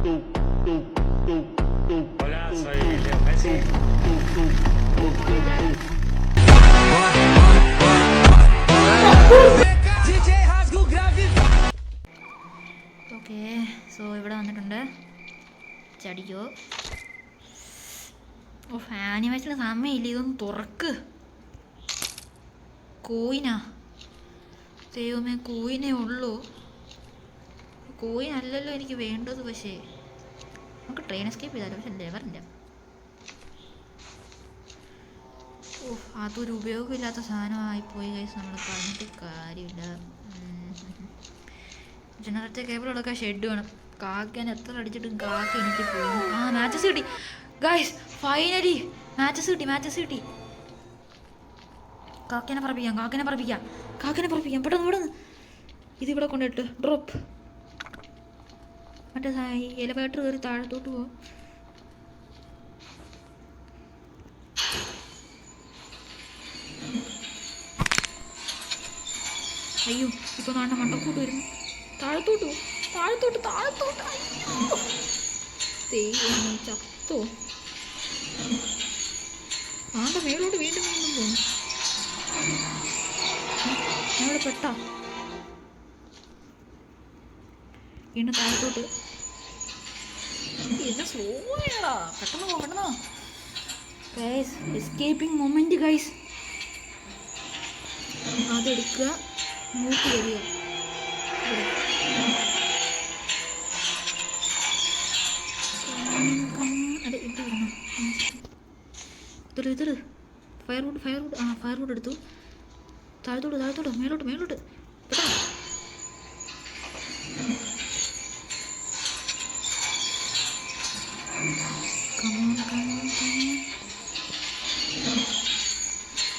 Hola, soy Leo Messi. Okay, so ഇവിടെ വന്നിട്ടുണ്ട്. ചടിക്കോ. ഓ, ആനിമേഷന് സമയമില്ല, ഇതൊന്ന് തുറക്ക്. കോയിനാ, ദൈവമേ, കോയിനേ ഉള്ളൂ. കോയിൻ അല്ലല്ലോ എനിക്ക് വേണ്ടത്. പക്ഷേ നമുക്ക് ട്രെയിൻ എസ്കേപ്പ് ചെയ്താലോ. പക്ഷെ ലെവറില്ല. ഓ, അതൊരു ഉപയോഗമില്ലാത്ത സാധനമായിപ്പോയി ഗൈസ്. നമ്മൾ പറഞ്ഞിട്ട് കാര്യമില്ല. ജനറേറ്റർ കേബിളൊക്കെ ഷെഡ് വേണം. കാക്കാൻ എത്ര അടിച്ചിട്ടും കാക്ക എനിക്ക് പോകും. ആ, മാച്ചസ് കിട്ടി ഗൈസ്, ഫൈനലി മാച്ചസ് കിട്ടി. കാക്കേനെ പറപ്പിക്കാം പെട്ടെന്ന്. ഇതിവിടെ കൊണ്ടിട്ട് ഡ്രോപ്പ്. മറ്റേ എലവേറ്റർ കയറി താഴത്തോട്ട് പോകും. അയ്യോ, ഇപ്പൊ നാണ്ട മണ്ടക്കൂട്ട് വരുന്നു. താഴത്തോട്ട്. ദൈവമേ, ചത്തോ. ആണ്ട മേളോട്ട് വീണ്ടും പോകുന്നു. ഞങ്ങള് പെട്ടാ വീണ്ടും താഴത്തോട്ട്. എന്നെ സ്ലോ ആയടാ. പെട്ടെന്ന് ഗൈസ്. Escaping moment guys. അതെടുക്കുക, മൂട്ട് വരിക. അതെ, ഇവിടെ വരണോ? ഇതൊരു ഫയർവുഡ് എടുത്തു. താഴത്തോട്ട് മേലോട്ട് പെട്ടെന്ന്.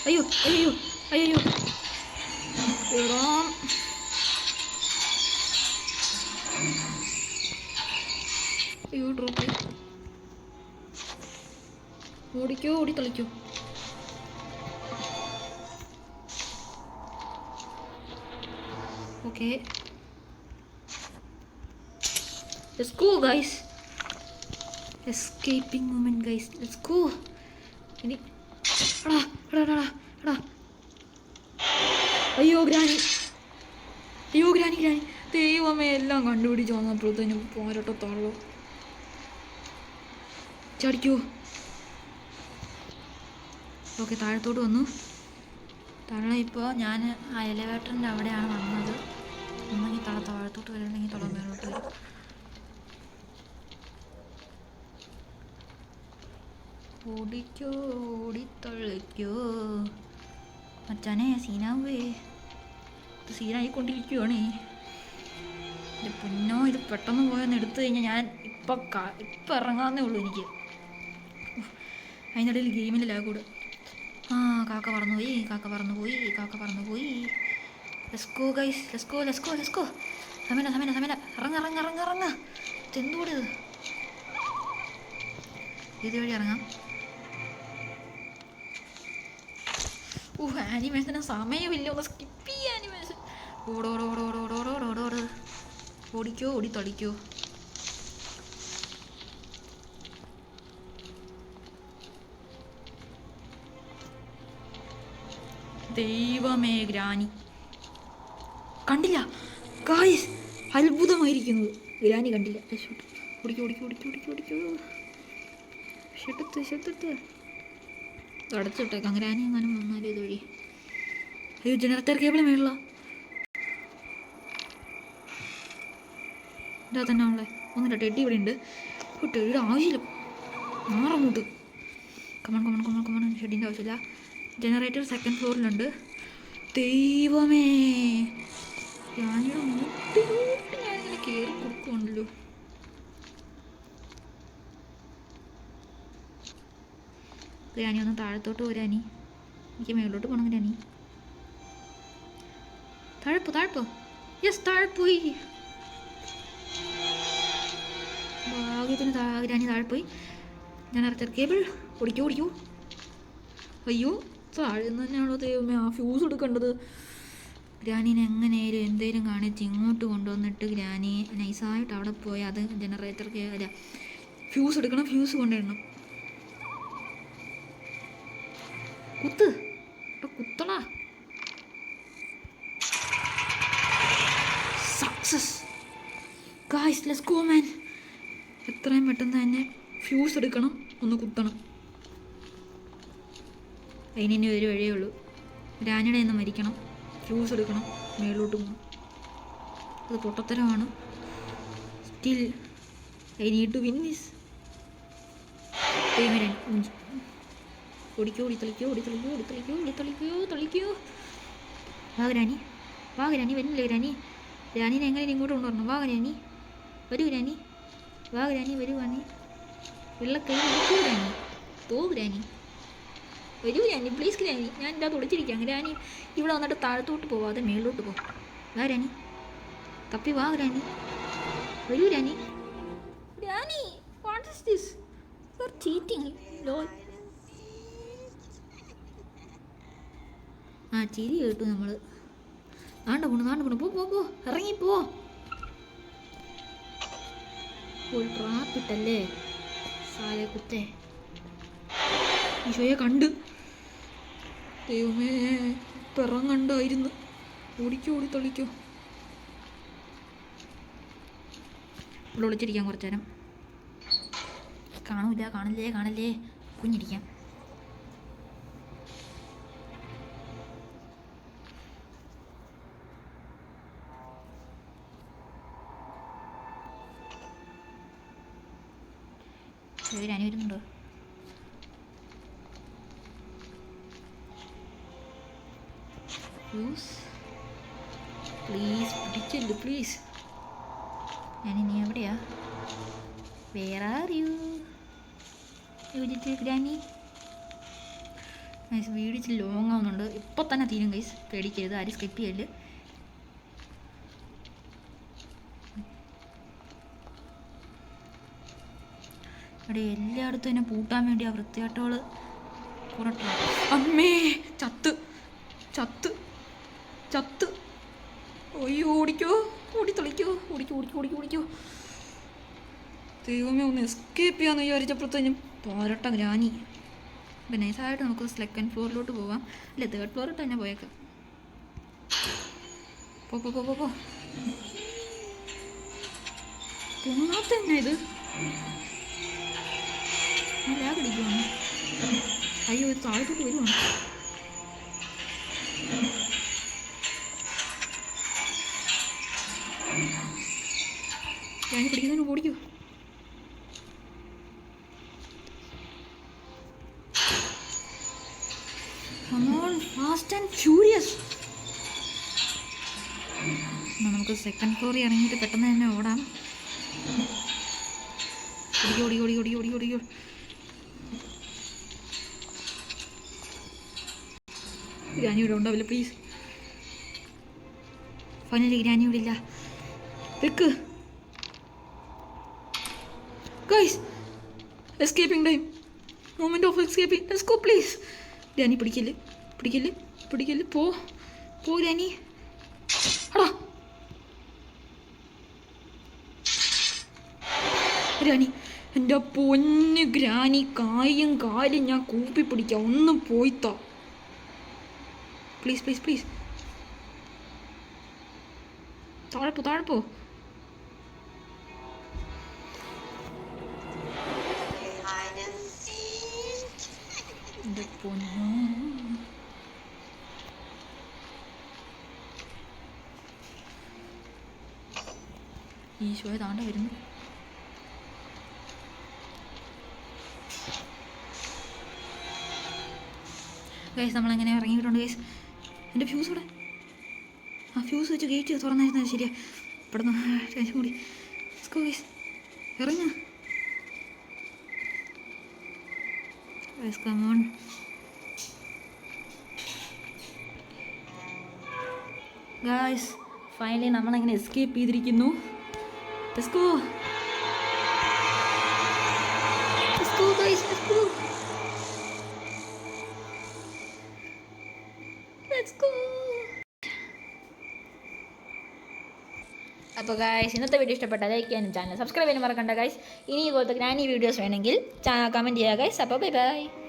അയ്യോ ഡ്രോപ്പ്. ഓടിത്തളിക്കോ. Okay, let's go guys. Escaping moment guys, let's go. ഇനി എടാ. അയ്യോ ഗ്രാനി. ദൈവമേ, എല്ലാം കണ്ടുപിടിച്ച് വന്നപ്പോഴത്തേനും പോരട്ടത്താണല്ലോ. ചടിക്കോ. ഓക്കെ, താഴത്തോട്ട് വന്നു. താഴെ ഇപ്പോൾ ഞാൻ ആ എലവേറ്ററിൻ്റെ അവിടെയാണ് വന്നത്. ഒന്നെങ്കിൽ താഴത്തോട്ട് വരും, അല്ലെങ്കിൽ മേലോട്ട് വരും. ഓടിത്തളിക്കോ മച്ചാനെ. സീനാവേ, ഇത് സീനായിക്കൊണ്ടിരിക്കുവാണേ. എൻ്റെ പൊന്നോ, ഇത് പെട്ടെന്ന് പോയെന്ന് എടുത്തു കഴിഞ്ഞാൽ ഞാൻ ഇപ്പം ഇറങ്ങാന്നേ ഉള്ളൂ. എനിക്ക് അതിനിടയിൽ ഗെയിമിൽ ലാഗൂട്. ആ, കാക്ക പറന്നുപോയി. Let's go guys, let's go. സമന ഇറങ്ങ. ഇതെന്തോടിത്? ഇത് വഴി ഇറങ്ങാം. ആനിമേഷന് സമയമില്ല, ഒന്ന് സ്കിപ്പ് ചെയ്യാം ആനിമേഷൻ. ഓടിത്തളിക്കോ. ദൈവമേ, ഗ്രാനി കണ്ടില്ല ഗായ്സ്. അത്ഭുതമായിരിക്കുന്നത്, ഗ്രാനി കണ്ടില്ല. ഓടിക്കോ. ഷെട്ടത്ത് അടച്ചിട്ടേക്കാം. ഗ്രാനി എങ്ങാനും വന്നാലും ഇത് വഴി. അയ്യോ, ജനറേറ്റർ കേബിൾ മേളില. ഇതാ തന്നെ ഉള്ളേ. ഒന്നില്ല, ടെഡി ഇവിടെ ഉണ്ട്. ടെഡിയുടെ ആവശ്യമില്ല. മാറങ്ങോട്ട്. കമൺ. ഷെഡിൻ്റെ ആവശ്യമില്ല. ജനറേറ്റർ സെക്കൻഡ് ഫ്ലോറിലുണ്ട്. ദൈവമേ, ഗ്രാനിയുടെ മുട്ടിലോട്ട് ഞാനിങ്ങനെ കയറി കൊടുക്കുന്നുണ്ടല്ലോ. ഗ്രാനി ഒന്ന് താഴത്തോട്ട് പോരാനി. എനിക്ക് മേളിലോട്ട് പോകണം. ഗ്രാനി താഴെപ്പോ. യെസ്, താഴെ പോയി. ഭാഗ്യത്തിന് ഗ്രാനി താഴെ പോയി. ജനറേറ്റർ കേബിൾ ഓടിക്കോ. അയ്യോ, താഴെ നിന്ന് തന്നെയാണോ ദൈവമേ ആ ഫ്യൂസ് എടുക്കേണ്ടത്. ഗ്രാനീനെ എങ്ങനെയായാലും എന്തേലും കാണിച്ച് ഇങ്ങോട്ട് കൊണ്ടുവന്നിട്ട് ഗ്രാനി നൈസായിട്ട് അവിടെ പോയി അത് ജനറേറ്റർക്ക് അല്ല ഫ്യൂസ് എടുക്കണം, ഫ്യൂസ് കൊണ്ടിടണം. കുത്ത് കുത്തടാ. Success guys, let's go man. എത്രയും പെട്ടെന്ന് തന്നെ ഫ്യൂസ് എടുക്കണം, ഒന്ന് കുത്തണം. അതിന് ഒരു വഴിയേ ഉള്ളൂ. ഗ്രാനിയുടെ നിന്ന് മരിക്കണം, ഫ്യൂസ് എടുക്കണം, മേളിലോട്ട് പോകണം. അത് പൊട്ടത്തരമാണ്. Still I need to win this. ഓടിക്കോ, ഓടിത്തളിക്കോ, ഓടിത്തളിക്കോ, ഓടിത്തളിക്കോ, ഓടിത്തളിക്കോ, തളിക്കോ. വാ ഗ്രാനി, വാ ഗ്രാനി, വരുന്നില്ലേ ഗ്രാനി? ഗ്രാനീനെ എങ്ങനെ ഇങ്ങോട്ട് കൊണ്ടുവരണം? വാ ഗ്രാനി, വരൂ ഗ്രാനി, വാ ഗ്രാനി, വരൂ ഗ്രാനി. വെള്ളക്കൈ നോക്കൂ ഗ്രാനി, പോ ഗ്രാനി, വരൂ ഗ്രാനി, പ്ലീസ് ഗ്രാനി. ഞാൻ എന്താ തുളിച്ചിരിക്കാം. ഗ്രാനി ഇവിടെ വന്നിട്ട് താഴത്തോട്ട് പോവാതെ മേളിലോട്ട് പോ. വാ ഗ്രാനി, തപ്പി വാ ഗ്രാനി, വരൂ granny. Granny, what is this? You are cheating lol. ആ ചിരി കേട്ടു നമ്മൾ. ആണ്ട പോണു, പോ പോ പോ, ഇറങ്ങിപ്പോ. ഒരു ട്രാപ്പിട്ടല്ലേ സാലെ കുത്തേ. ഈശോയെ കണ്ട്, ദൈവമേ പിറങ്ങണ്ടായിരുന്നു. ഓടിക്കോ, ഓടിത്തളിക്കോ. ഇവിടെ ഒളിച്ചിരിക്കാം കുറച്ചു നേരം. കാണൂല, കാണില്ലേ, കുഞ്ഞിരിക്കാം. ഗ്രാനി വരുന്നുണ്ടോ? പ്ലീസ് പിടിച്ചല്ലോ പ്ലീസ്. ഞാനിനി എവിടെയാ? വേറെ അറിയൂ ഗ്രാനി. വീഡിയോ ഇച്ചിരി ലോങ് ആവുന്നുണ്ട്. ഇപ്പം തന്നെ തീരും ഗൈസ്, പേടിക്കരുത്, ആരും സ്കിപ്പ് ചെയ്യല്. അവിടെ എല്ലായിടത്തും എന്നെ പൂട്ടാൻ വേണ്ടി ആ വൃത്തികെട്ടവള് പുറട്ടാ. അമ്മേ, ചത്ത്. ഒയ്യോ, ഓടിക്കോ, ഓടിത്തളിക്കോ, ഓടിക്കോ. ദൈവമേ, ഒന്ന് എസ്കേപ്പ് ചെയ്യാന്ന് വിചാരിച്ചപ്പോഴത്തേനും പോരട്ട ഗ്രാനി. അപ്പം നൈസായിട്ട് നമുക്ക് സെക്കൻഡ് ഫ്ലോറിലോട്ട് പോവാം. അല്ല, തേർഡ് ഫ്ലോറിട്ട് തന്നെ പോയേക്കാം. പോ. പൊങ്ങാത്തന്നെ ഇത്. ലാഗടിക്കുവാണ്. അയ്യോ, ഇത് താഴത്തോട്ട് വരുവാണ്. ഞാൻ പിടിക്കുന്നതിന് ഓടിക്കൂ. Fast and furious. നമുക്ക് സെക്കൻഡ് ഫ്ലോറിൽ ഇറങ്ങിയിട്ട് പെട്ടെന്ന് തന്നെ ഓടാം. ഓടിക്കോ. ഗ്രാനി ഇവിടെ ഉണ്ടാവില്ല പ്ലീസ്. ഫൈനലി ഗ്രാനി ഇവിടെ ഇല്ല. വെക്ക് guys, escaping time, moment of escaping. Let's go please. Granny പിടിക്കല്. പോ ഗ്രാനി. അടാ ഗ്രാനി, എൻ്റെ പൊന്ന് ഗ്രാനി, കായും കാലും ഞാൻ കൂപ്പി പിടിക്കാം. ഒന്നും പോയിത്താ പ്ലീസ്. താഴെ പോ. എൻ്റെ പൊന്നോ, ഈശോയെ താണ്ട വരുന്നു. ഗൈസ്, നമ്മളെങ്ങനെ ഇറങ്ങിയിട്ടുണ്ട് ഗൈസ്. എൻ്റെ ഫ്യൂസ് ഇവിടെ. ആ ഫ്യൂസ് വെച്ച് ഗേറ്റ് തുറന്നായിരുന്നത് ശരിയാ. ഇവിടെ നിന്ന് ടെൻഷൻ കൂടി. ഗൈസ് ഇറങ്ങ. Guys come on. Guys finally നമ്മളങ്ങനെ എസ്കേപ്പ് ചെയ്തിരിക്കുന്നു. Let's go guys, let's go. അപ്പോൾ ഗൈസ് ഇന്നത്തെ വീഡിയോ ഇഷ്ടപ്പെട്ടാൽ ലൈക്ക് ചെയ്യാനും ചാനൽ സബ്സ്ക്രൈബ് ചെയ്യാനും മറക്കണ്ട ഗൈസ്. ഇനി ഇതുപോലത്തെ ഗ്രാനി വീഡിയോസ് വേണമെങ്കിൽ കമൻറ്റ് ചെയ്യുക ഗൈസ്. അപ്പോൾ ബൈ ബൈ.